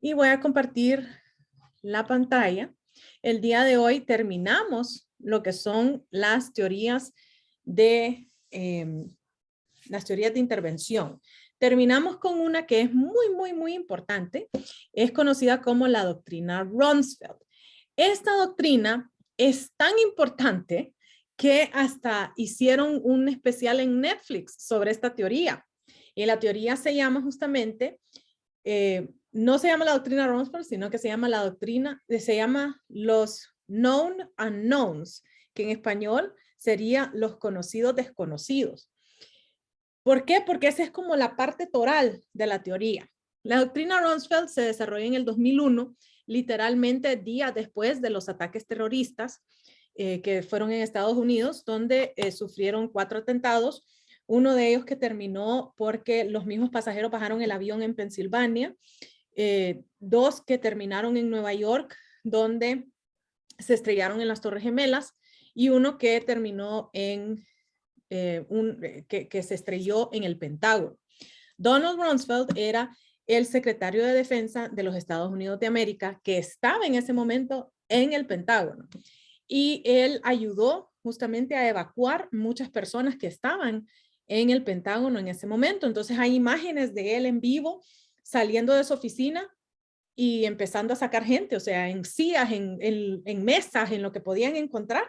y voy a compartir la pantalla. El día de hoy terminamos lo que son las teorías de intervención. Terminamos con una que es muy importante. Es conocida como la doctrina Rumsfeld. Esta doctrina es tan importante que hasta hicieron un especial en Netflix sobre esta teoría. Y la teoría se llama justamente, no se llama la doctrina Rumsfeld, sino que se llama la doctrina, se llama los known unknowns, que en español sería los conocidos desconocidos. ¿Por qué? Porque esa es como la parte toral de la teoría. La doctrina Rumsfeld se desarrolló en el 2001, literalmente días después de los ataques terroristas que fueron en Estados Unidos, donde sufrieron 4 atentados. Uno de ellos que terminó porque los mismos pasajeros bajaron el avión en Pensilvania. 2 que terminaron en Nueva York, donde se estrellaron en las Torres Gemelas. Y uno que terminó en que se estrelló en el Pentágono. Donald Rumsfeld era el secretario de Defensa de los Estados Unidos de América, que estaba en ese momento en el Pentágono. Y él ayudó justamente a evacuar muchas personas que estaban en el Pentágono en ese momento. Entonces hay imágenes de él en vivo saliendo de su oficina y empezando a sacar gente, o sea, en sillas, en mesas, en lo que podían encontrar.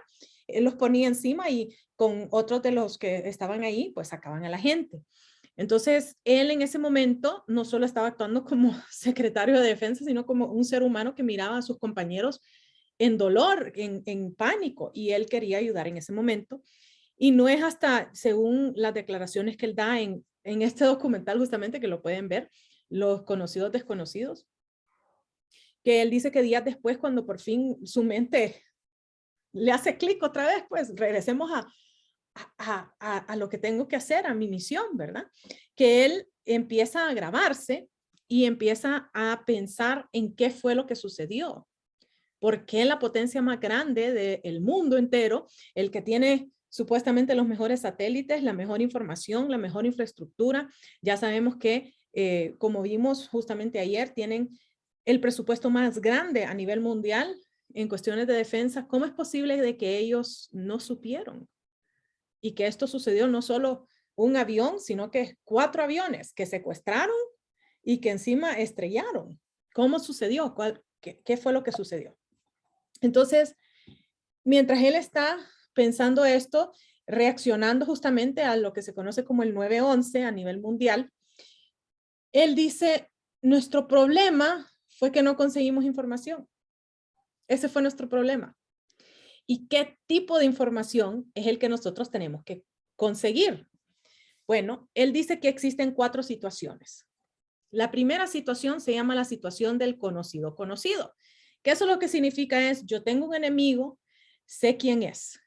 Él los ponía encima y con otros de los que estaban ahí, pues sacaban a la gente. Entonces, él en ese momento no solo estaba actuando como secretario de defensa, sino como un ser humano que miraba a sus compañeros en dolor, en pánico, y él quería ayudar en ese momento. Y no es hasta, según las declaraciones que él da en este documental, justamente que lo pueden ver, Los conocidos desconocidos, que él dice que días después, cuando por fin su mente le hace clic otra vez, pues regresemos a lo que tengo que hacer, a mi misión, ¿verdad? Que él empieza a grabarse y empieza a pensar en qué fue lo que sucedió. ¿Por qué la potencia más grande del mundo entero, el que tiene supuestamente los mejores satélites, la mejor información, la mejor infraestructura? Ya sabemos que, como vimos justamente ayer, tienen el presupuesto más grande a nivel mundial en cuestiones de defensa. ¿Cómo es posible de que ellos no supieron? Y que esto sucedió no solo un avión, sino que 4 aviones que secuestraron y que encima estrellaron. ¿Cómo sucedió? ¿Qué fue lo que sucedió? Entonces, mientras él está pensando esto, reaccionando justamente a lo que se conoce como el 9/11 a nivel mundial, él dice, nuestro problema fue que no conseguimos información. Ese fue nuestro problema. ¿Y qué tipo de información es el que nosotros tenemos que conseguir? Bueno, él dice que existen 4 situaciones. La primera situación se llama la situación del conocido conocido, que eso lo que significa es, yo tengo un enemigo, sé quién es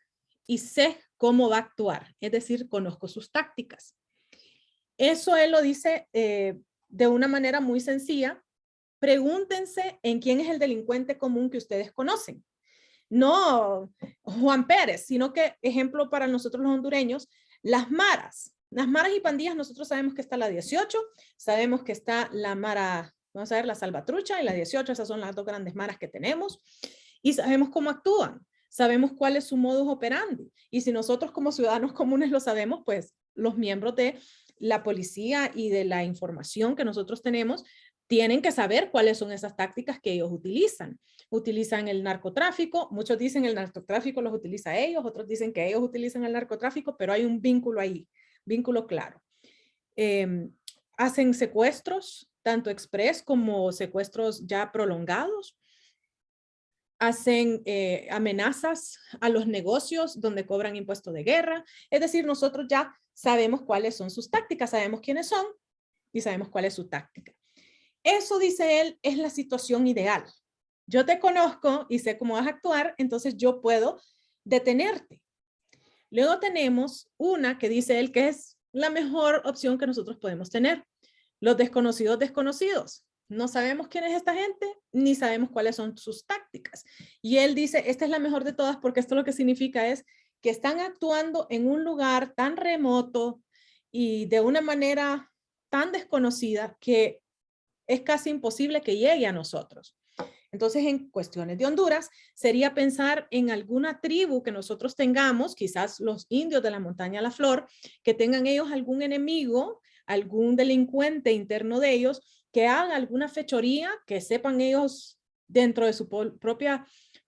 y sé cómo va a actuar, es decir, conozco sus tácticas. Eso él lo dice de una manera muy sencilla. Pregúntense en quién es el delincuente común que ustedes conocen. No Juan Pérez, sino que, ejemplo para nosotros los hondureños, las maras y pandillas, nosotros sabemos que está la 18, sabemos que está la mara, vamos a ver, la salvatrucha y la 18, esas son las 2 grandes maras que tenemos, y sabemos cómo actúan, sabemos cuál es su modus operandi, y si nosotros como ciudadanos comunes lo sabemos, pues los miembros de la policía y de la información que nosotros tenemos tienen que saber cuáles son esas tácticas que ellos utilizan. Utilizan el narcotráfico, muchos dicen el narcotráfico los utiliza ellos, otros dicen que ellos utilizan el narcotráfico, pero hay un vínculo ahí, vínculo claro. Hacen secuestros, tanto express como secuestros ya prolongados. Hacen amenazas a los negocios donde cobran impuesto de guerra. Es decir, nosotros ya sabemos cuáles son sus tácticas, sabemos quiénes son y sabemos cuál es su táctica. Eso, dice él, es la situación ideal. Yo te conozco y sé cómo vas a actuar, entonces yo puedo detenerte. Luego tenemos una que dice él que es la mejor opción que nosotros podemos tener. Los desconocidos desconocidos. No sabemos quién es esta gente, ni sabemos cuáles son sus tácticas. Y él dice, esta es la mejor de todas porque esto lo que significa es que están actuando en un lugar tan remoto y de una manera tan desconocida que es casi imposible que llegue a nosotros. Entonces, en cuestiones de Honduras, sería pensar en alguna tribu que nosotros tengamos, quizás los indios de la montaña La Flor, que tengan ellos algún enemigo, algún delincuente interno de ellos, que hagan alguna fechoría, que sepan ellos dentro de su propia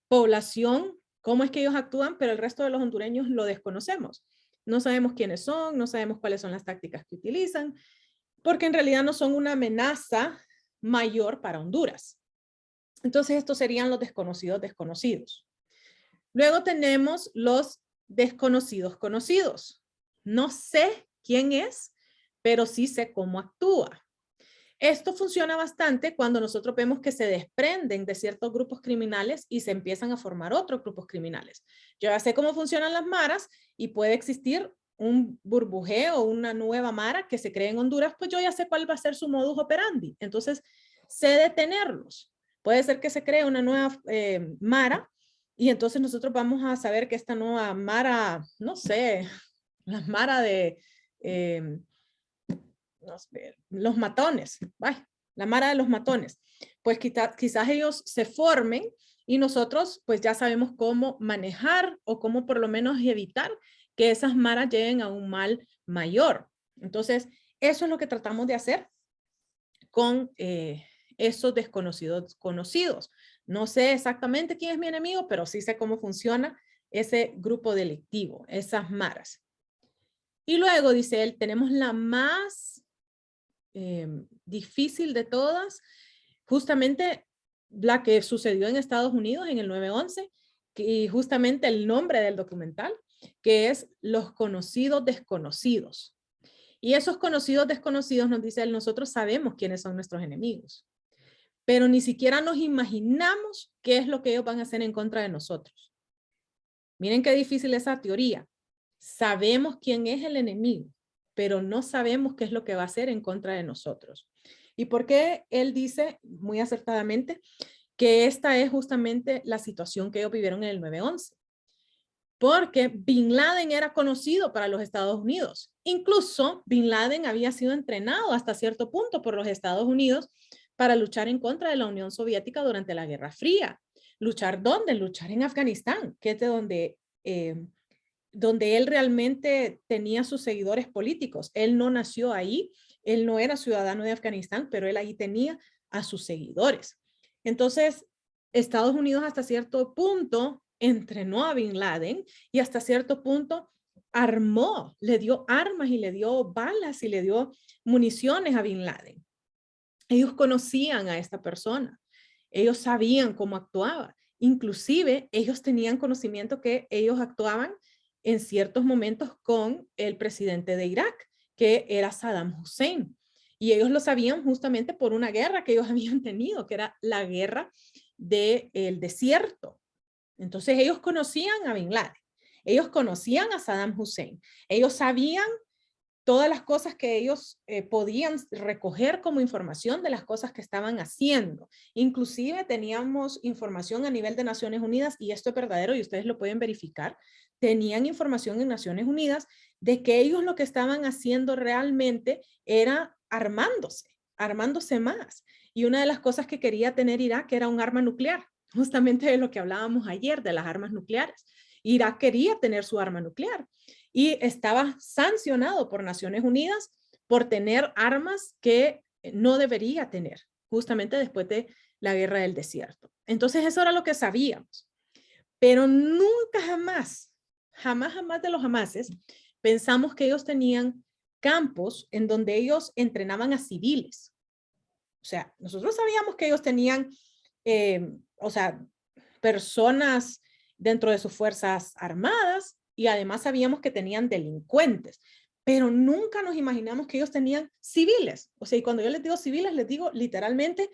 población cómo es que ellos actúan, pero el resto de los hondureños lo desconocemos. No sabemos quiénes son, no sabemos cuáles son las tácticas que utilizan, porque en realidad no son una amenaza mayor para Honduras. Entonces, estos serían los desconocidos desconocidos. Luego tenemos los desconocidos conocidos. No sé quién es, pero sí sé cómo actúa. Esto funciona bastante cuando nosotros vemos que se desprenden de ciertos grupos criminales y se empiezan a formar otros grupos criminales. Yo ya sé cómo funcionan las maras y puede existir un burbujeo o una nueva mara que se cree en Honduras, pues yo ya sé cuál va a ser su modus operandi. Entonces, sé detenerlos. Puede ser que se cree una nueva mara y entonces nosotros vamos a saber que esta nueva mara, no sé, la mara de... no sé, los matones, vaya, la mara de los matones, pues quizás ellos se formen y nosotros pues ya sabemos cómo manejar o cómo por lo menos evitar que esas maras lleguen a un mal mayor. Entonces, eso es lo que tratamos de hacer con esos desconocidos conocidos. No sé exactamente quién es mi enemigo, pero sí sé cómo funciona ese grupo delictivo, esas maras. Y luego, dice él, tenemos la más difícil de todas, justamente la que sucedió en Estados Unidos en el 9/11, y justamente el nombre del documental, que es Los conocidos desconocidos. Y esos conocidos desconocidos, nos dice él, nosotros sabemos quiénes son nuestros enemigos, pero ni siquiera nos imaginamos qué es lo que ellos van a hacer en contra de nosotros. Miren qué difícil esa teoría. Sabemos quién es el enemigo, pero no sabemos qué es lo que va a hacer en contra de nosotros. ¿Y por qué él dice muy acertadamente que esta es justamente la situación que ellos vivieron en el 9/11? Porque Bin Laden era conocido para los Estados Unidos. Incluso Bin Laden había sido entrenado hasta cierto punto por los Estados Unidos para luchar en contra de la Unión Soviética durante la Guerra Fría. ¿Luchar dónde? Luchar en Afganistán, que es de donde él realmente tenía sus seguidores políticos. Él no nació ahí, él no era ciudadano de Afganistán, pero él ahí tenía a sus seguidores. Entonces, Estados Unidos hasta cierto punto entrenó a Bin Laden y hasta cierto punto armó, le dio armas y le dio balas y le dio municiones a Bin Laden. Ellos conocían a esta persona, ellos sabían cómo actuaba, inclusive ellos tenían conocimiento que ellos actuaban en ciertos momentos con el presidente de Irak, que era Saddam Hussein. Y ellos lo sabían justamente por una guerra que ellos habían tenido, que era la guerra del desierto. Entonces ellos conocían a Bin Laden, ellos conocían a Saddam Hussein, ellos sabían todas las cosas que ellos podían recoger como información de las cosas que estaban haciendo. Inclusive teníamos información a nivel de Naciones Unidas, y esto es verdadero y ustedes lo pueden verificar, tenían información en Naciones Unidas de que ellos lo que estaban haciendo realmente era armándose más. Y una de las cosas que quería tener Irak era un arma nuclear, justamente de lo que hablábamos ayer, de las armas nucleares. Irak quería tener su arma nuclear y estaba sancionado por Naciones Unidas por tener armas que no debería tener, justamente después de la guerra del desierto. Entonces eso era lo que sabíamos, pero nunca jamás de los jamases, pensamos que ellos tenían campos en donde ellos entrenaban a civiles. O sea, nosotros sabíamos que ellos tenían, o sea, personas dentro de sus fuerzas armadas, y además sabíamos que tenían delincuentes, pero nunca nos imaginamos que ellos tenían civiles. O sea, y cuando yo les digo civiles, les digo literalmente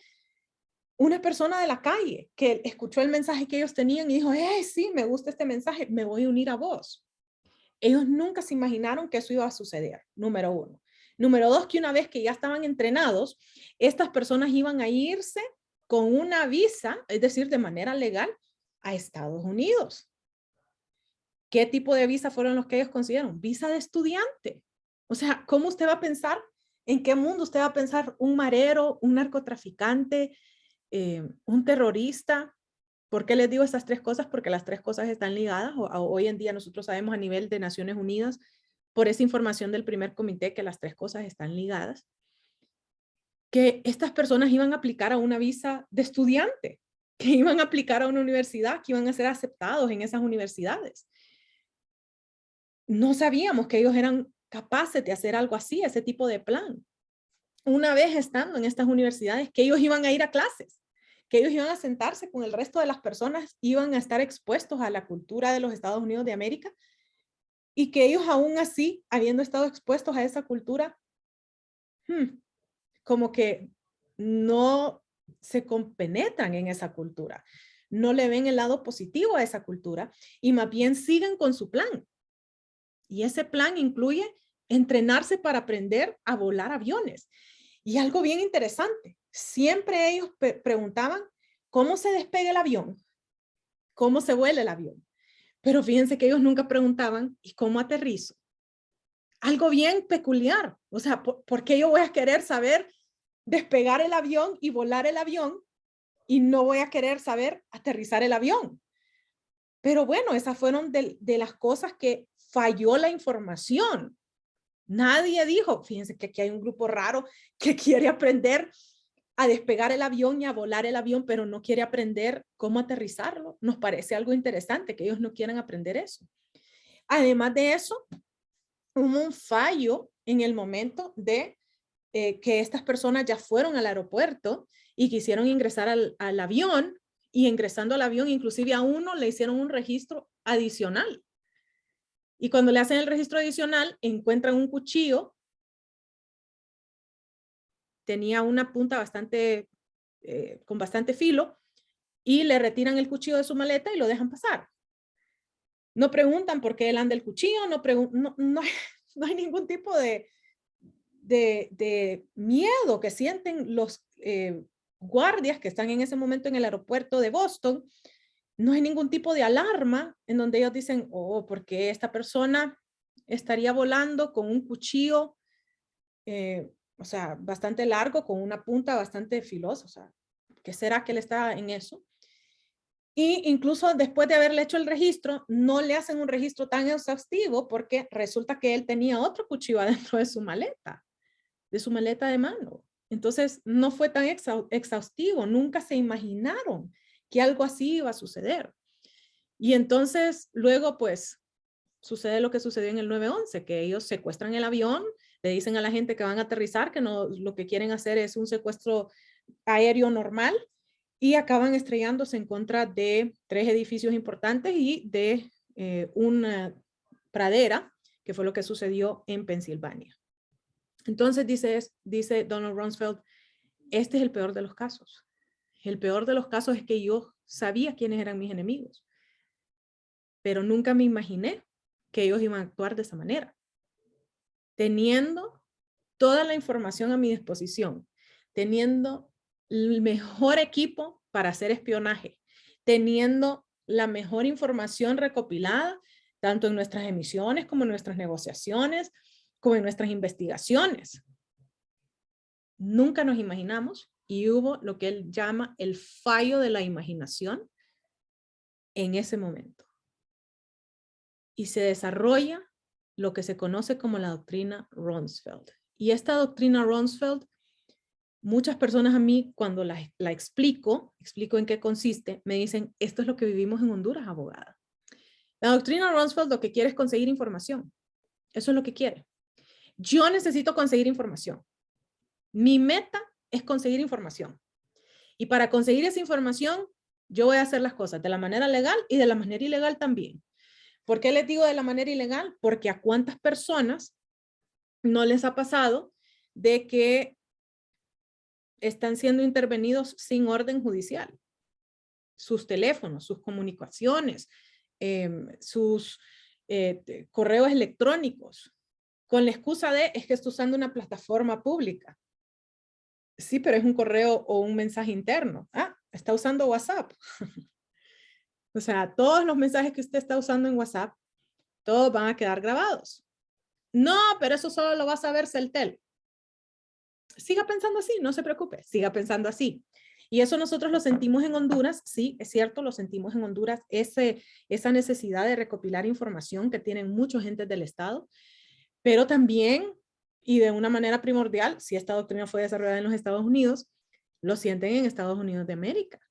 una persona de la calle que escuchó el mensaje que ellos tenían y dijo, sí, me gusta este mensaje, me voy a unir a vos. Ellos nunca se imaginaron que eso iba a suceder, número uno. Número dos, que una vez que ya estaban entrenados, estas personas iban a irse con una visa, es decir, de manera legal, a Estados Unidos. ¿Qué tipo de visa fueron los que ellos consiguieron? Visa de estudiante. O sea, ¿cómo usted va a pensar ¿En qué mundo usted va a pensar un marero, un narcotraficante, un terrorista? ¿Por qué les digo estas tres cosas? Porque las tres cosas están ligadas. Hoy en día nosotros sabemos a nivel de Naciones Unidas, por esa información del primer comité, que las tres cosas están ligadas, que estas personas iban a aplicar a una visa de estudiante, que iban a aplicar a una universidad, que iban a ser aceptados en esas universidades. No sabíamos que ellos eran capaces de hacer algo así, ese tipo de plan. Una vez estando en estas universidades, que ellos iban a ir a clases, que ellos iban a sentarse con el resto de las personas, iban a estar expuestos a la cultura de los Estados Unidos de América, y que ellos aún así, habiendo estado expuestos a esa cultura, como que no se compenetran en esa cultura, no le ven el lado positivo a esa cultura y más bien siguen con su plan. Y ese plan incluye entrenarse para aprender a volar aviones. Y algo bien interesante, siempre ellos preguntaban cómo se despega el avión, cómo se vuela el avión. Pero fíjense que ellos nunca preguntaban, ¿y cómo aterrizo? Algo bien peculiar. O sea, ¿por qué yo voy a querer saber despegar el avión y volar el avión y no voy a querer saber aterrizar el avión? Pero bueno, esas fueron de las cosas que falló la información. Nadie dijo, fíjense que aquí hay un grupo raro que quiere aprender a despegar el avión y a volar el avión, pero no quiere aprender cómo aterrizarlo. Nos parece algo interesante que ellos no quieran aprender eso. Además de eso, hubo un fallo en el momento de que estas personas ya fueron al aeropuerto y quisieron ingresar al avión, y ingresando al avión, inclusive a uno le hicieron un registro adicional. Y cuando le hacen el registro adicional, encuentran un cuchillo. Tenía una punta bastante, con bastante filo, y le retiran el cuchillo de su maleta y lo dejan pasar. No preguntan por qué él anda el cuchillo, no hay ningún tipo de miedo que sienten los guardias que están en ese momento en el aeropuerto de Boston. No hay ningún tipo de alarma en donde ellos dicen, oh, porque esta persona estaría volando con un cuchillo, o sea, bastante largo, con una punta bastante filosa. O sea, ¿qué será que él está en eso? Y incluso después de haberle hecho el registro, no le hacen un registro tan exhaustivo porque resulta que él tenía otro cuchillo adentro de su maleta de mano. Entonces, no fue tan exhaustivo, nunca se imaginaron que algo así iba a suceder. Y entonces, luego, pues, sucede lo que sucedió en el 9/11, que ellos secuestran el avión, le dicen a la gente que van a aterrizar, que no, lo que quieren hacer es un secuestro aéreo normal, y acaban estrellándose en contra de 3 edificios importantes y de una pradera, que fue lo que sucedió en Pensilvania. Entonces dice Donald Rumsfeld, este es el peor de los casos. El peor de los casos es que yo sabía quiénes eran mis enemigos, pero nunca me imaginé que ellos iban a actuar de esa manera. Teniendo toda la información a mi disposición, teniendo el mejor equipo para hacer espionaje, teniendo la mejor información recopilada, tanto en nuestras emisiones como en nuestras negociaciones, como en nuestras investigaciones. Nunca nos imaginamos, y hubo lo que él llama el fallo de la imaginación en ese momento. Y se desarrolla lo que se conoce como la doctrina Rumsfeld. Y esta doctrina Rumsfeld, muchas personas a mí cuando la explico en qué consiste, me dicen, esto es lo que vivimos en Honduras, abogada. La doctrina Rumsfeld lo que quiere es conseguir información. Eso es lo que quiere. Yo necesito conseguir información. Mi meta es conseguir información. Y para conseguir esa información, yo voy a hacer las cosas de la manera legal y de la manera ilegal también. ¿Por qué les digo de la manera ilegal? Porque a cuántas personas no les ha pasado de que están siendo intervenidos sin orden judicial. Sus teléfonos, sus comunicaciones, sus correos electrónicos, con la excusa de es que está usando una plataforma pública. Sí, pero es un correo o un mensaje interno. Ah, está usando WhatsApp. O sea, todos los mensajes que usted está usando en WhatsApp, todos van a quedar grabados. No, pero eso solo lo va a saber Celtel. siga pensando así, no se preocupe, siga pensando así. Y eso nosotros lo sentimos en Honduras, sí, es cierto, lo sentimos en Honduras, esa necesidad de recopilar información que tienen muchos entes del Estado, pero también, y de una manera primordial, si esta doctrina fue desarrollada en los Estados Unidos, lo sienten en Estados Unidos de América.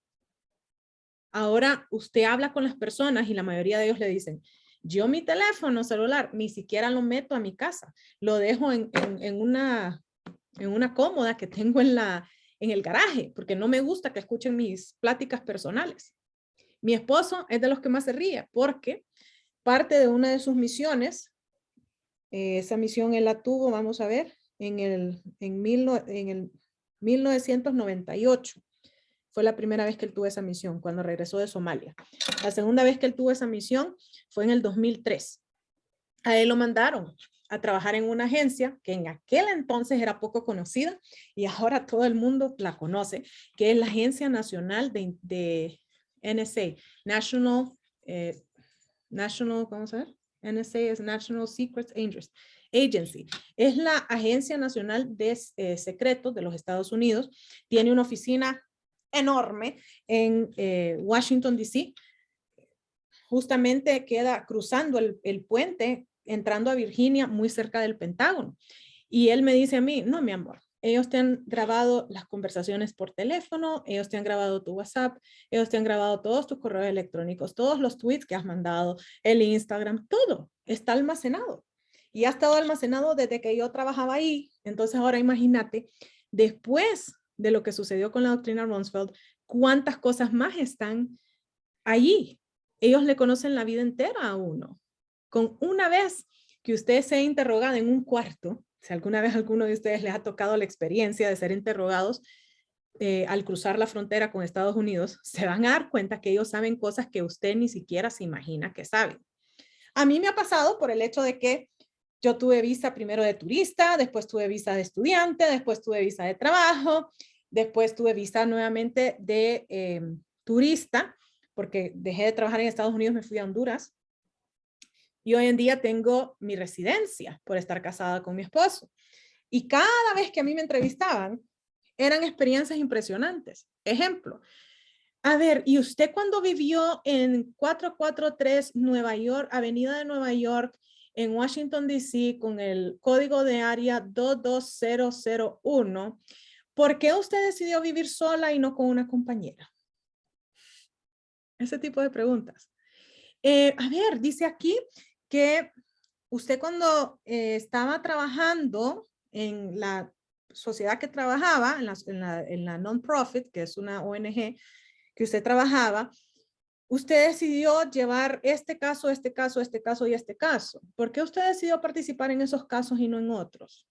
Ahora usted habla con las personas y la mayoría de ellos le dicen, yo mi teléfono celular ni siquiera lo meto a mi casa, lo dejo en una cómoda que tengo en el garaje, porque no me gusta que escuchen mis pláticas personales. Mi esposo es de los que más se ríe, porque parte de una de sus misiones, esa misión él la tuvo, vamos a ver, en el 1998. Fue la primera vez que él tuvo esa misión, cuando regresó de Somalia. La segunda vez que él tuvo esa misión fue en el 2003. A él lo mandaron a trabajar en una agencia que en aquel entonces era poco conocida y ahora todo el mundo la conoce, que es la Agencia Nacional de NSA, National, ¿cómo se llama? NSA es National Secrets Agency. Es la Agencia Nacional de Secretos de los Estados Unidos. Tiene una oficina enorme en Washington, D.C. Justamente queda cruzando el puente, entrando a Virginia, muy cerca del Pentágono. Y él me dice a mí, no, mi amor, ellos te han grabado las conversaciones por teléfono, ellos te han grabado tu WhatsApp, ellos te han grabado todos tus correos electrónicos, todos los tweets que has mandado, el Instagram, todo está almacenado. Y ha estado almacenado desde que yo trabajaba ahí. Entonces ahora imagínate, después de lo que sucedió con la doctrina Rumsfeld, cuántas cosas más están allí. Ellos le conocen la vida entera a uno. Con una vez que usted sea interrogado en un cuarto, si alguna vez a alguno de ustedes les ha tocado la experiencia de ser interrogados al cruzar la frontera con Estados Unidos, se van a dar cuenta que ellos saben cosas que usted ni siquiera se imagina que saben. A mí me ha pasado por el hecho de que yo tuve visa primero de turista, después tuve visa de estudiante, después tuve visa de trabajo, después tuve visa nuevamente de turista, porque dejé de trabajar en Estados Unidos, me fui a Honduras. Y hoy en día tengo mi residencia por estar casada con mi esposo. Y cada vez que a mí me entrevistaban, eran experiencias impresionantes. Ejemplo, a ver, ¿y usted cuando vivió en 443 Nueva York, Avenida de Nueva York, en Washington, D.C., con el código de área 22001, ¿por qué usted decidió vivir sola y no con una compañera? Ese tipo de preguntas. A ver, dice aquí que usted cuando estaba trabajando en la sociedad que trabajaba, en la non-profit, que es una ONG que usted trabajaba, usted decidió llevar este caso, este caso, este caso y este caso. ¿Por qué usted decidió participar en esos casos y no en otros?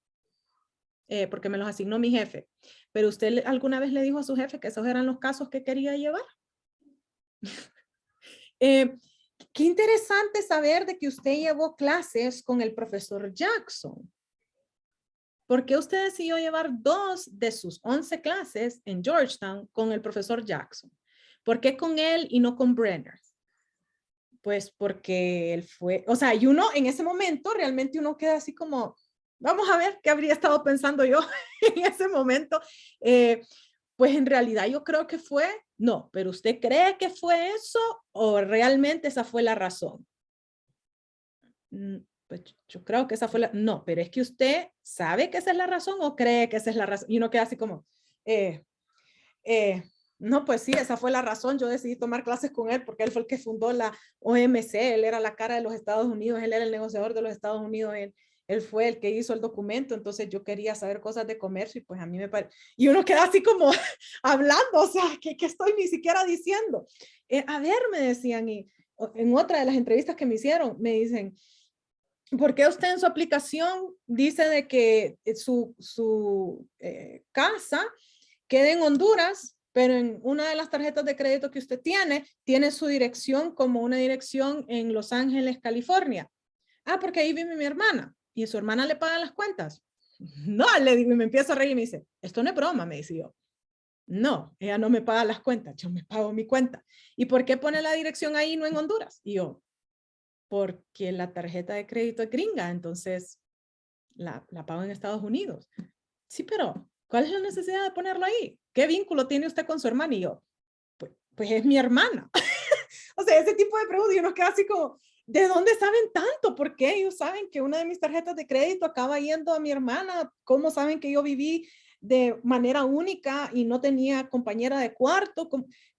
Porque me los asignó mi jefe. Pero usted alguna vez le dijo a su jefe que esos eran los casos que quería llevar. Qué interesante saber de que usted llevó clases con el profesor Jackson. ¿Por qué usted decidió llevar 2 de sus 11 clases en Georgetown con el profesor Jackson? ¿Por qué con él y no con Brenner? Pues porque él fue, o sea, y uno en ese momento realmente uno queda así como, vamos a ver qué habría estado pensando yo en ese momento. Pues en realidad yo creo que fue, no, pero ¿usted cree que fue eso o realmente esa fue la razón? Pues yo creo que esa fue la, no, pero es que usted sabe que esa es la razón o cree que esa es la razón. Y uno queda así como, eh, eh, no, pues sí, esa fue la razón. Yo decidí tomar clases con él porque él fue el que fundó la OMC, él era la cara de los Estados Unidos, él era el negociador de los Estados Unidos, él fue el que hizo el documento, entonces yo quería saber cosas de comercio y pues a mí me parece, y uno queda así como hablando, o sea, ¿qué estoy ni siquiera diciendo? A ver, me decían, y en otra de las entrevistas que me hicieron, me dicen, ¿por qué usted en su aplicación dice de que su casa queda en Honduras, pero en una de las tarjetas de crédito que usted tiene su dirección como una dirección en Los Ángeles, California? Ah, porque ahí vive mi hermana. ¿Y su hermana le paga las cuentas? No, le digo, y me empiezo a reír y me dice, esto no es broma, me dice yo. No, ella no me paga las cuentas, yo me pago mi cuenta. ¿Y por qué pone la dirección ahí y no en Honduras? Y yo, porque la tarjeta de crédito es gringa, entonces la pago en Estados Unidos. Sí, pero ¿Cuál es la necesidad de ponerlo ahí? ¿Qué vínculo tiene usted con su hermana? Y yo, pues es mi hermana. O sea, ese tipo de preguntas, y uno queda así como, ¿de dónde saben tanto? ¿Por qué ellos saben que una de mis tarjetas de crédito acaba yendo a mi hermana? ¿Cómo saben que yo viví de manera única y no tenía compañera de cuarto?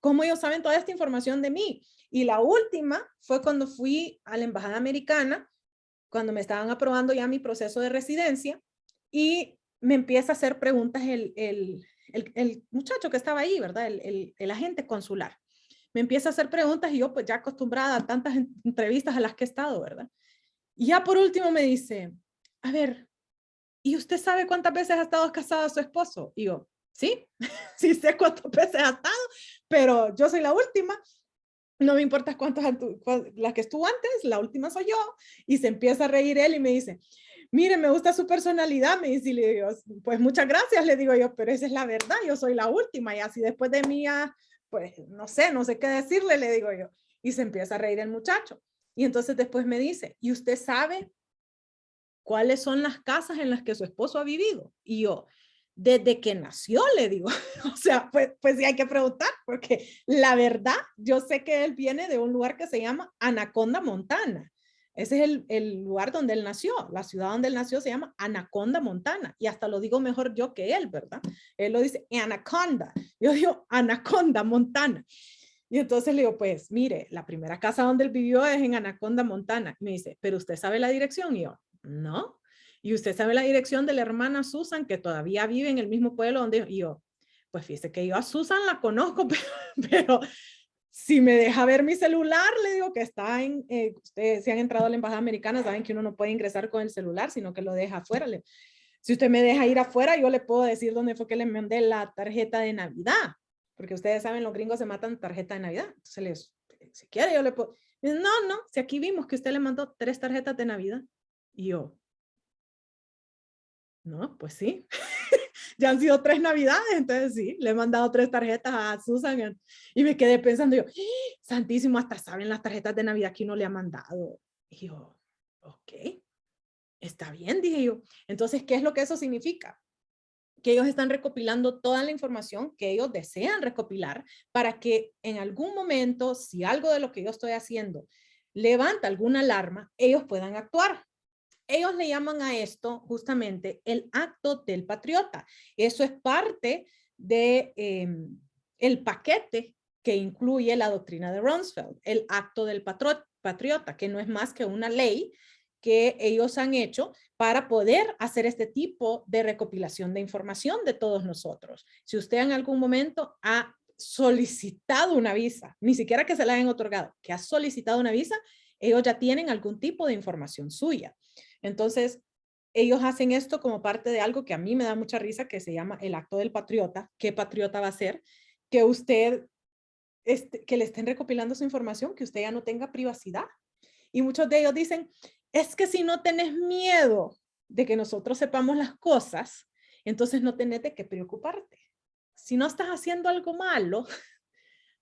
¿Cómo ellos saben toda esta información de mí? Y la última fue cuando fui a la embajada americana, cuando me estaban aprobando ya mi proceso de residencia, y me empieza a hacer preguntas el muchacho que estaba ahí, ¿verdad? El agente consular. Me empieza a hacer preguntas y yo pues ya acostumbrada a tantas entrevistas a las que he estado, ¿verdad? Y ya por último me dice, a ver, ¿y usted sabe cuántas veces ha estado casada su esposo? Y yo, sí, sí sé cuántas veces ha estado, pero yo soy la última. No me importa cuántas, la que estuvo antes, la última soy yo. Y se empieza a reír él y me dice, mire, me gusta su personalidad, me dice, y le digo, pues muchas gracias, le digo yo, pero esa es la verdad, yo soy la última, y así después de mí, pues no sé qué decirle, le digo yo. Y se empieza a reír el muchacho. Y entonces después me dice, ¿y usted sabe cuáles son las casas en las que su esposo ha vivido? Y yo, desde que nació, le digo, o sea, pues sí hay que preguntar, porque la verdad, yo sé que él viene de un lugar que se llama Anaconda, Montana. Ese es el lugar donde él nació, la ciudad donde él nació se llama Anaconda, Montana, y hasta lo digo mejor yo que él, ¿verdad? Él lo dice Anaconda, yo digo Anaconda, Montana. Y entonces le digo, pues mire, la primera casa donde él vivió es en Anaconda, Montana. Y me dice, ¿pero usted sabe la dirección? Y yo, no. ¿Y usted sabe la dirección de la hermana Susan, que todavía vive en el mismo pueblo donde yo? Pues fíjese que yo a Susan la conozco, pero si me deja ver mi celular, le digo que está en, ustedes si han entrado a la embajada americana, saben que uno no puede ingresar con el celular, sino que lo deja afuera. Si usted me deja ir afuera, yo le puedo decir dónde fue que le mandé la tarjeta de Navidad, porque ustedes saben, los gringos se matan tarjeta de Navidad. Entonces, si quiere, yo le puedo. No, si aquí vimos que usted le mandó 3 tarjetas de Navidad. Y yo, no, pues sí. Ya han sido 3 Navidades, entonces sí, le he mandado 3 tarjetas a Susan y me quedé pensando yo, santísimo, hasta saben las tarjetas de Navidad que uno le ha mandado. Y yo, ok, está bien, dije yo. Entonces, ¿qué es lo que eso significa? Que ellos están recopilando toda la información que ellos desean recopilar para que en algún momento, si algo de lo que yo estoy haciendo levanta alguna alarma, ellos puedan actuar. Ellos le llaman a esto justamente el acto del patriota. Eso es parte de el paquete que incluye la doctrina de Rumsfeld, el acto del patriota, que no es más que una ley que ellos han hecho para poder hacer este tipo de recopilación de información de todos nosotros. Si usted en algún momento ha solicitado una visa, ni siquiera que se la hayan otorgado, que ha solicitado una visa, ellos ya tienen algún tipo de información suya. Entonces, ellos hacen esto como parte de algo que a mí me da mucha risa, que se llama el acto del patriota. ¿Qué patriota va a ser? Que usted, que le estén recopilando su información, que usted ya no tenga privacidad. Y muchos de ellos dicen, es que si no tenés miedo de que nosotros sepamos las cosas, entonces no tenés de qué preocuparte. Si no estás haciendo algo malo,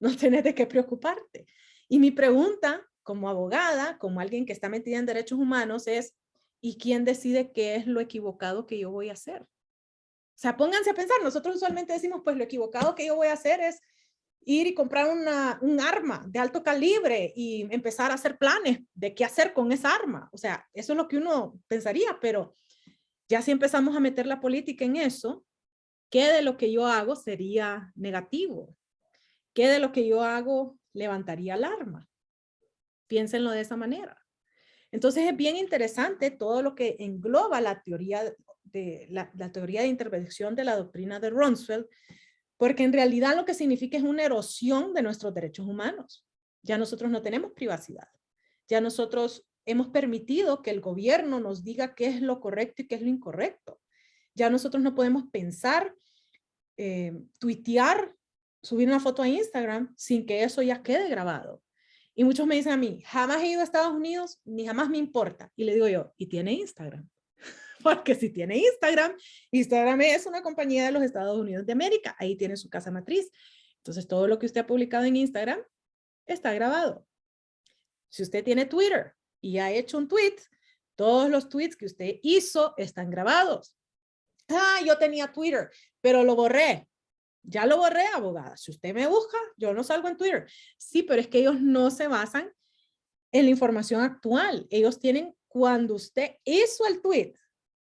no tenés de qué preocuparte. Y mi pregunta como abogada, como alguien que está metida en derechos humanos es, ¿y quién decide qué es lo equivocado que yo voy a hacer? O sea, pónganse a pensar, nosotros usualmente decimos, pues lo equivocado que yo voy a hacer es ir y comprar un arma de alto calibre y empezar a hacer planes de qué hacer con esa arma. O sea, eso es lo que uno pensaría, pero ya si empezamos a meter la política en eso, ¿qué de lo que yo hago sería negativo? ¿Qué de lo que yo hago levantaría alarma? Piénsenlo de esa manera. Entonces es bien interesante todo lo que engloba la teoría la teoría de intervención de la doctrina de Rumsfeld, porque en realidad lo que significa es una erosión de nuestros derechos humanos. Ya nosotros no tenemos privacidad. Ya nosotros hemos permitido que el gobierno nos diga qué es lo correcto y qué es lo incorrecto. Ya nosotros no podemos pensar, tuitear, subir una foto a Instagram sin que eso ya quede grabado. Y muchos me dicen a mí, jamás he ido a Estados Unidos, ni jamás me importa. Y le digo yo, ¿y tiene Instagram? Porque si tiene Instagram, Instagram es una compañía de los Estados Unidos de América, ahí tiene su casa matriz. Entonces todo lo que usted ha publicado en Instagram está grabado. Si usted tiene Twitter y ha hecho un tweet, todos los tweets que usted hizo están grabados. Ah, yo tenía Twitter, pero lo borré. Ya lo borré, abogada. Si usted me busca, yo no salgo en Twitter. Sí, pero es que ellos no se basan en la información actual. Ellos tienen cuando usted hizo el tweet.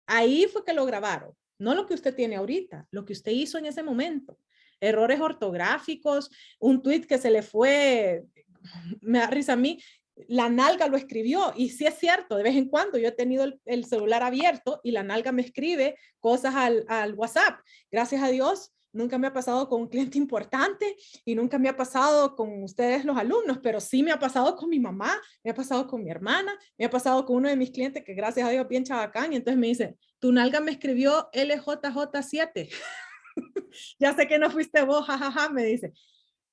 Ahí fue que lo grabaron. No lo que usted tiene ahorita, lo que usted hizo en ese momento. Errores ortográficos, un tweet que se le fue, me da risa a mí, la nalga lo escribió. Y sí es cierto, de vez en cuando yo he tenido el celular abierto y la nalga me escribe cosas al WhatsApp. Gracias a Dios, nunca me ha pasado con un cliente importante y nunca me ha pasado con ustedes los alumnos, pero sí me ha pasado con mi mamá, me ha pasado con mi hermana, me ha pasado con uno de mis clientes que gracias a Dios bien chabacán, y entonces me dice, tu nalga me escribió LJJ7. Ya sé que no fuiste vos, jajaja, me dice.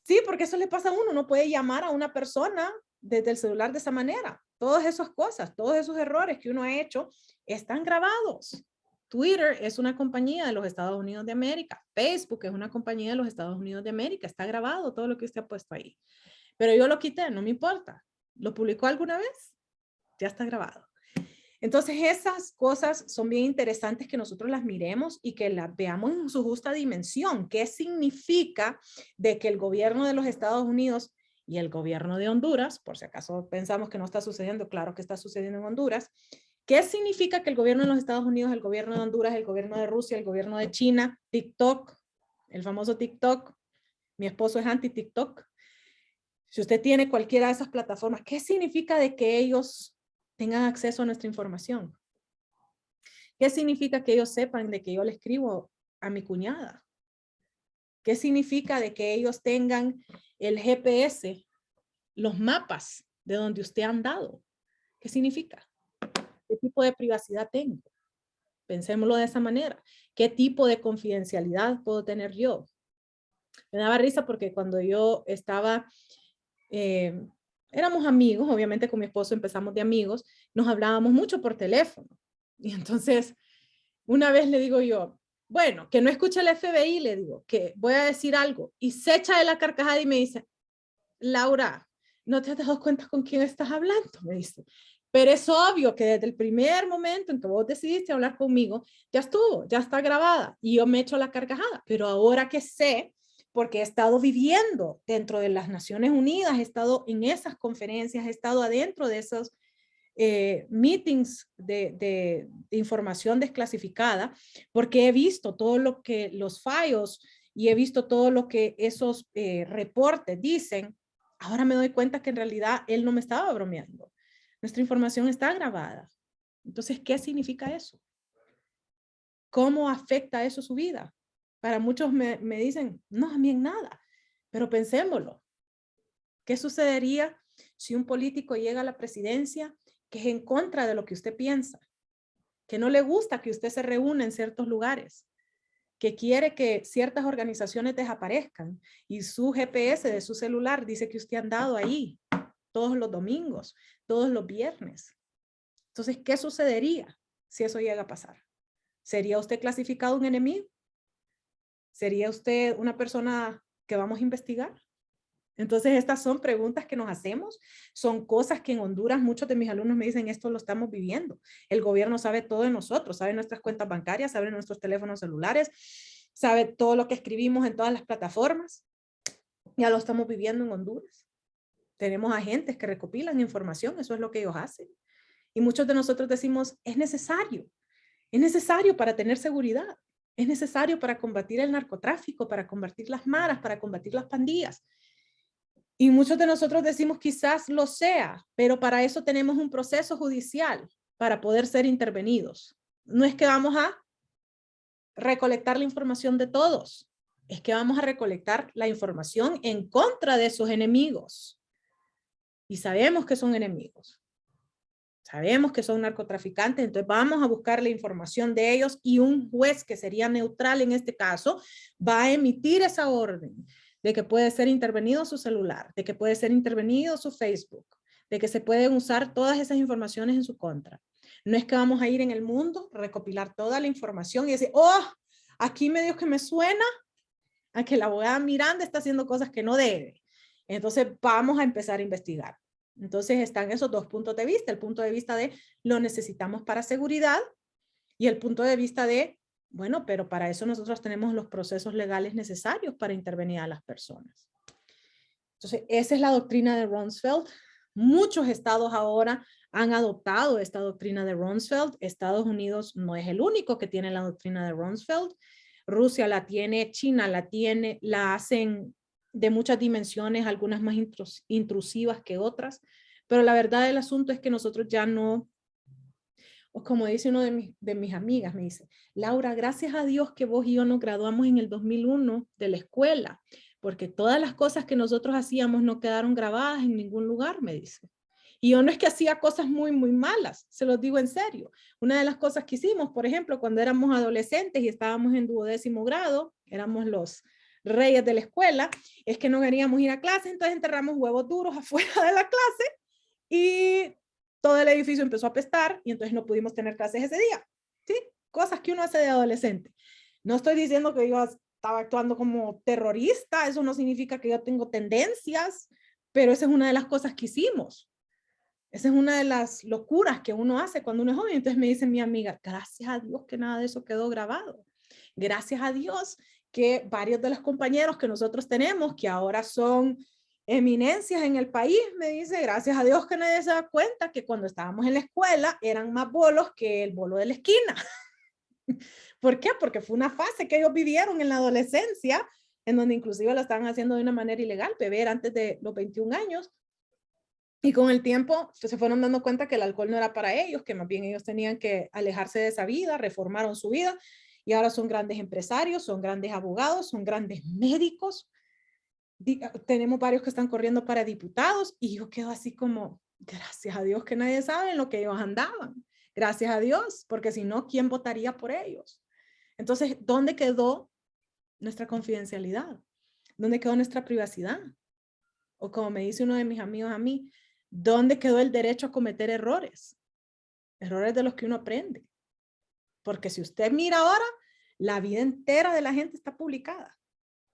Sí, porque eso le pasa a uno, no puede llamar a una persona desde el celular de esa manera. Todas esas cosas, todos esos errores que uno ha hecho están grabados. Twitter es una compañía de los Estados Unidos de América. Facebook es una compañía de los Estados Unidos de América. Está grabado todo lo que usted ha puesto ahí. Pero yo lo quité, no me importa. ¿Lo publicó alguna vez? Ya está grabado. Entonces esas cosas son bien interesantes que nosotros las miremos y que las veamos en su justa dimensión. ¿Qué significa de que el gobierno de los Estados Unidos y el gobierno de Honduras, por si acaso pensamos que no está sucediendo, claro que está sucediendo en Honduras, qué significa que el gobierno de los Estados Unidos, el gobierno de Honduras, el gobierno de Rusia, el gobierno de China, TikTok, el famoso TikTok, mi esposo es anti-TikTok, si usted tiene cualquiera de esas plataformas, ¿qué significa de que ellos tengan acceso a nuestra información? ¿Qué significa que ellos sepan de que yo le escribo a mi cuñada? ¿Qué significa de que ellos tengan el GPS, los mapas de donde usted ha andado? ¿Qué significa? ¿Qué tipo de privacidad tengo? Pensémoslo de esa manera. ¿Qué tipo de confidencialidad puedo tener yo? Me daba risa porque cuando yo estaba, éramos amigos, obviamente con mi esposo empezamos de amigos, nos hablábamos mucho por teléfono. Y entonces, una vez le digo yo, bueno, que no escuche el FBI, le digo, que voy a decir algo. Y se echa de la carcajada y me dice, Laura, ¿no te has dado cuenta con quién estás hablando? Me dice. Pero es obvio que desde el primer momento en que vos decidiste hablar conmigo, ya estuvo, ya está grabada. Y yo me echo la carcajada. Pero ahora que sé, porque he estado viviendo dentro de las Naciones Unidas, he estado en esas conferencias, he estado adentro de esos meetings de información desclasificada, porque he visto todo lo que los fallos y he visto todo lo que esos reportes dicen. Ahora me doy cuenta que en realidad él no me estaba bromeando. Nuestra información está grabada. Entonces, ¿qué significa eso? ¿Cómo afecta eso su vida? Para muchos me dicen, no, a mí en nada. Pero pensémoslo. ¿Qué sucedería si un político llega a la presidencia que es en contra de lo que usted piensa? Que no le gusta que usted se reúna en ciertos lugares, que quiere que ciertas organizaciones desaparezcan y su GPS de su celular dice que usted ha andado ahí todos los domingos, todos los viernes. Entonces, ¿qué sucedería si eso llega a pasar? ¿Sería usted clasificado un enemigo? ¿Sería usted una persona que vamos a investigar? Entonces, estas son preguntas que nos hacemos, son cosas que en Honduras muchos de mis alumnos me dicen, esto lo estamos viviendo. El gobierno sabe todo de nosotros, sabe nuestras cuentas bancarias, sabe nuestros teléfonos celulares, sabe todo lo que escribimos en todas las plataformas. Ya lo estamos viviendo en Honduras. Tenemos agentes que recopilan información, eso es lo que ellos hacen. Y muchos de nosotros decimos, es necesario para tener seguridad, es necesario para combatir el narcotráfico, para combatir las maras, para combatir las pandillas. Y muchos de nosotros decimos quizás lo sea, pero para eso tenemos un proceso judicial para poder ser intervenidos. No es que vamos a recolectar la información de todos, es que vamos a recolectar la información en contra de esos enemigos. Y sabemos que son enemigos. Sabemos que son narcotraficantes, entonces vamos a buscar la información de ellos y un juez que sería neutral en este caso va a emitir esa orden de que puede ser intervenido su celular, de que puede ser intervenido su Facebook, de que se pueden usar todas esas informaciones en su contra. No es que vamos a ir en el mundo, recopilar toda la información y decir, oh, aquí medio que me suena a que la abogada Miranda está haciendo cosas que no debe. Entonces vamos a empezar a investigar. Entonces están esos dos puntos de vista, el punto de vista de lo necesitamos para seguridad y el punto de vista de Bueno, pero para eso nosotros tenemos los procesos legales necesarios para intervenir a las personas. Entonces, esa es la doctrina de Rumsfeld. Muchos estados ahora han adoptado esta doctrina de Rumsfeld. Estados Unidos no es el único que tiene la doctrina de Rumsfeld. Rusia la tiene, China la tiene, la hacen de muchas dimensiones, algunas más intrusivas que otras. Pero la verdad del asunto es que nosotros ya no, o como dice uno de mis amigas, me dice, Laura, gracias a Dios que vos y yo nos graduamos en el 2001 de la escuela, porque todas las cosas que nosotros hacíamos no quedaron grabadas en ningún lugar, me dice. Y yo no es que hacía cosas muy, muy malas, se los digo en serio. Una de las cosas que hicimos, por ejemplo, cuando éramos adolescentes y estábamos en 12º grado, éramos los reyes de la escuela, es que no queríamos ir a clase, entonces enterramos huevos duros afuera de la clase y todo el edificio empezó a apestar y entonces no pudimos tener clases ese día. ¿Sí? Cosas que uno hace de adolescente. No estoy diciendo que yo estaba actuando como terrorista, eso no significa que yo tengo tendencias, pero esa es una de las cosas que hicimos. Esa es una de las locuras que uno hace cuando uno es joven. Entonces me dice mi amiga, gracias a Dios que nada de eso quedó grabado. Gracias a Dios que varios de los compañeros que nosotros tenemos, que ahora son eminencias en el país, me dice, gracias a Dios que nadie se da cuenta que cuando estábamos en la escuela eran más bolos que el bolo de la esquina. ¿Por qué? Porque fue una fase que ellos vivieron en la adolescencia, en donde inclusive lo estaban haciendo de una manera ilegal, beber antes de los 21 años. Y con el tiempo pues, se fueron dando cuenta que el alcohol no era para ellos, que más bien ellos tenían que alejarse de esa vida, reformaron su vida y ahora son grandes empresarios, son grandes abogados, son grandes médicos. Tenemos varios que están corriendo para diputados y yo quedo así como, gracias a Dios que nadie sabe en lo que ellos andaban. Gracias a Dios, porque si no, ¿quién votaría por ellos? Entonces, ¿dónde quedó nuestra confidencialidad? ¿Dónde quedó nuestra privacidad? O como me dice uno de mis amigos a mí, ¿dónde quedó el derecho a cometer errores? Errores de los que uno aprende. Porque si usted mira ahora, la vida entera de la gente está publicada.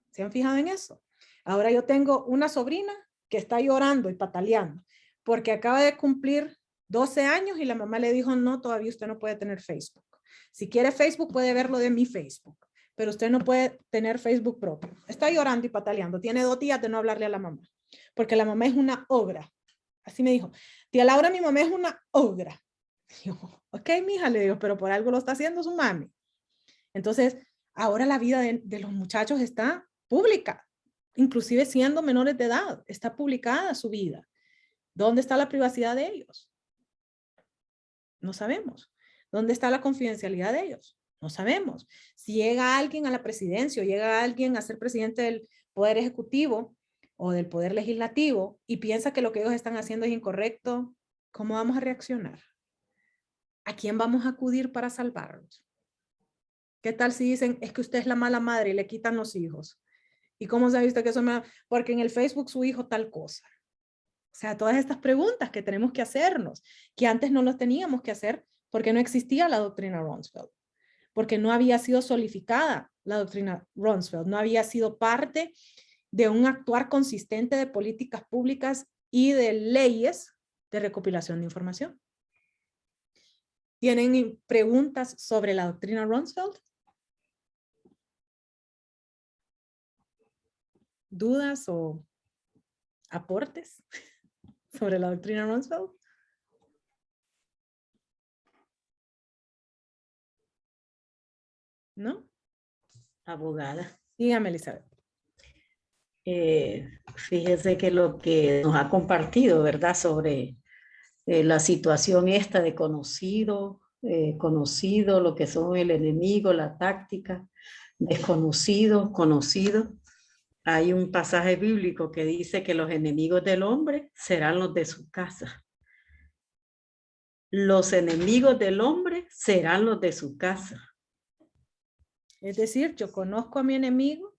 ¿Se han fijado en eso? Ahora yo tengo una sobrina que está llorando y pataleando porque acaba de cumplir 12 años y la mamá le dijo, no, todavía usted no puede tener Facebook. Si quiere Facebook, puede verlo de mi Facebook, pero usted no puede tener Facebook propio. Está llorando y pataleando. Tiene 2 días de no hablarle a la mamá, porque la mamá es una ogra. Así me dijo, tía Laura, mi mamá es una ogra. Y yo, ok, mija, le digo, pero por algo lo está haciendo su mami. Entonces, ahora la vida de los muchachos está pública, inclusive siendo menores de edad, está publicada su vida. ¿Dónde está la privacidad de ellos? No sabemos. ¿Dónde está la confidencialidad de ellos? No sabemos. Si llega alguien a la presidencia o llega alguien a ser presidente del Poder Ejecutivo o del Poder Legislativo y piensa que lo que ellos están haciendo es incorrecto, ¿cómo vamos a reaccionar? ¿A quién vamos a acudir para salvarlos? ¿Qué tal si dicen, es que usted es la mala madre y le quitan los hijos? ¿Y cómo se ha visto que eso me... Porque en el Facebook su hijo tal cosa. O sea, todas estas preguntas que tenemos que hacernos, que antes no los teníamos que hacer porque no existía la doctrina Rumsfeld, porque no había sido solidificada la doctrina Rumsfeld, no había sido parte de un actuar consistente de políticas públicas y de leyes de recopilación de información. ¿Tienen preguntas sobre la doctrina Rumsfeld? ¿Dudas o aportes sobre la doctrina Rumsfeld? ¿No? Abogada. Dígame, Elizabeth. Fíjese que lo que nos ha compartido, ¿verdad? Sobre la situación esta de conocido, conocido, lo que son el enemigo, la táctica, desconocido, conocido. Hay un pasaje bíblico que dice que los enemigos del hombre serán los de su casa. Los enemigos del hombre serán los de su casa. Es decir, yo conozco a mi enemigo,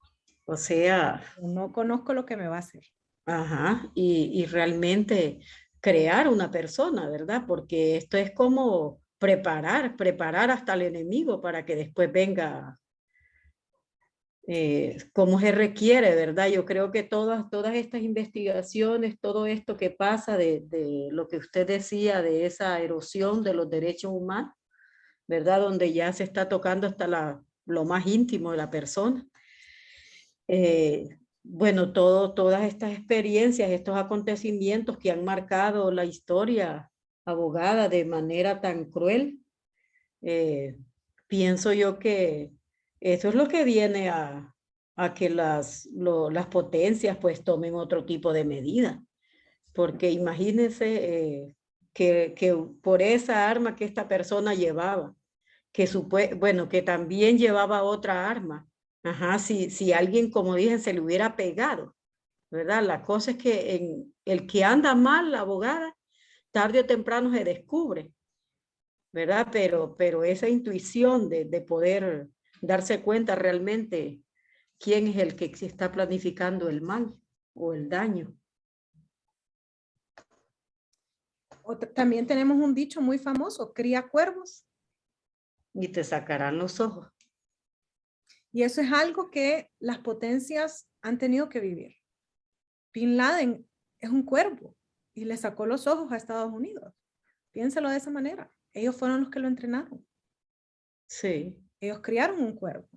O sea, no conozco lo que me va a hacer. ajá, y realmente crear una persona, ¿verdad? Porque esto es como preparar hasta el enemigo para que después venga como se requiere, ¿verdad? Yo creo que todas estas investigaciones, todo esto que pasa de lo que usted decía, de esa erosión de los derechos humanos, ¿verdad? Donde ya se está tocando hasta lo más íntimo de la persona. Bueno, todas estas experiencias, estos acontecimientos que han marcado la historia abogada de manera tan cruel, pienso yo que eso es lo que viene a que las potencias pues tomen otro tipo de medida. Porque imagínense que por esa arma que esta persona llevaba, bueno, que también llevaba otra arma. Ajá, si alguien, como dije, se le hubiera pegado, ¿verdad? La cosa es que el que anda mal, la abogada, tarde o temprano se descubre, ¿verdad? Pero esa intuición de poder darse cuenta realmente quién es el que se está planificando el mal o el daño. También tenemos un dicho muy famoso, cría cuervos. Y te sacarán los ojos. Y eso es algo que las potencias han tenido que vivir. Bin Laden es un cuervo y le sacó los ojos a Estados Unidos. Piénselo de esa manera. Ellos fueron los que lo entrenaron. Sí. Ellos criaron un cuervo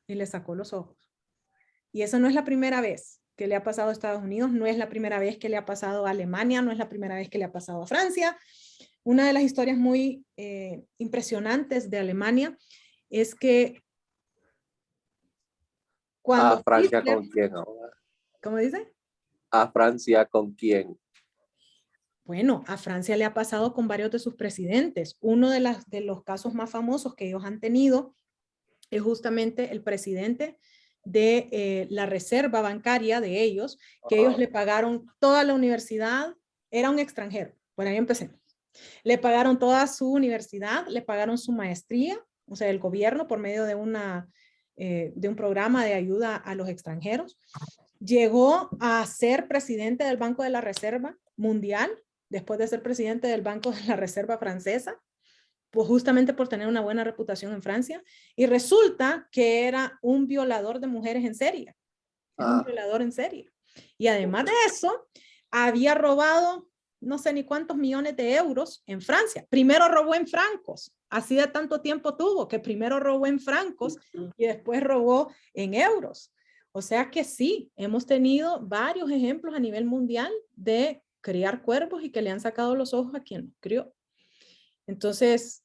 y le sacó los ojos. Y eso no es la primera vez que le ha pasado a Estados Unidos, no es la primera vez que le ha pasado a Alemania, no es la primera vez que le ha pasado a Francia. Una de las historias muy impresionantes de Alemania es que cuando ¿A Francia Hitler, con quién ahora? ¿cómo dice? ¿A Francia con quién? Bueno, a Francia le ha pasado con varios de sus presidentes. Uno de los casos más famosos que ellos han tenido es justamente el presidente de la reserva bancaria de ellos, que ellos le pagaron toda la universidad, era un extranjero, por ahí empecé. Le pagaron toda su universidad, le pagaron su maestría, o sea, el gobierno por medio de un programa de ayuda a los extranjeros. Llegó a ser presidente del Banco de la Reserva Mundial, después de ser presidente del Banco de la Reserva Francesa, pues justamente por tener una buena reputación en Francia, y resulta que era un violador de mujeres en serie. Un violador en serie. Y además de eso, había robado no sé ni cuántos millones de euros en Francia. Primero robó en francos. Así de tanto tiempo tuvo, que primero robó en francos y después robó en euros. O sea que sí, hemos tenido varios ejemplos a nivel mundial de criar cuervos y que le han sacado los ojos a quien los crió. Entonces,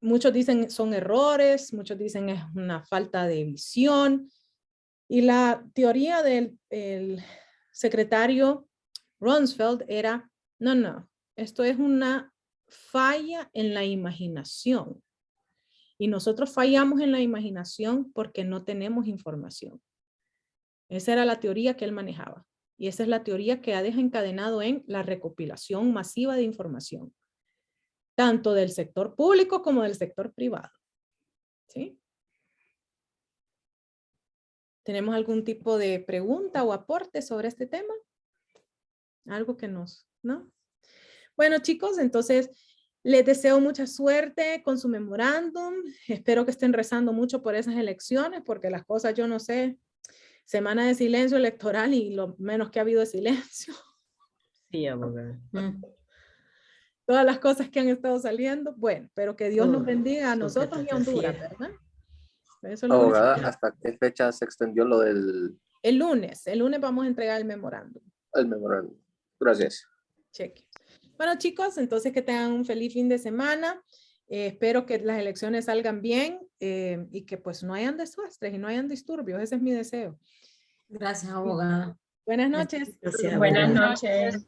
muchos dicen son errores, muchos dicen es una falta de visión. Y la teoría del secretario Rumsfeld era, no, esto es una falla en la imaginación. Y nosotros fallamos en la imaginación porque no tenemos información. Esa era la teoría que él manejaba. Y esa es la teoría que ha desencadenado en la recopilación masiva de información, tanto del sector público como del sector privado. ¿Sí? ¿Tenemos algún tipo de pregunta o aporte sobre este tema? Algo que ¿no? Bueno, chicos, entonces les deseo mucha suerte con su memorándum. Espero que estén rezando mucho por esas elecciones, porque las cosas, yo no sé, semana de silencio electoral y lo menos que ha habido de silencio. Sí, abogada. Todas las cosas que han estado saliendo. Bueno, pero que Dios nos bendiga a nosotros y a Honduras, ¿verdad? Eso es lo Abogada, único. ¿hasta qué fecha se extendió lo del El lunes vamos a entregar el memorándum. memorándum? Gracias. Cheque. Bueno, chicos, entonces que tengan un feliz fin de semana. Espero que las elecciones salgan bien y que pues no hayan desastres y no hayan disturbios. Ese es mi deseo. Gracias, abogada. Buenas noches. Gracias, Buenas abogada. noches.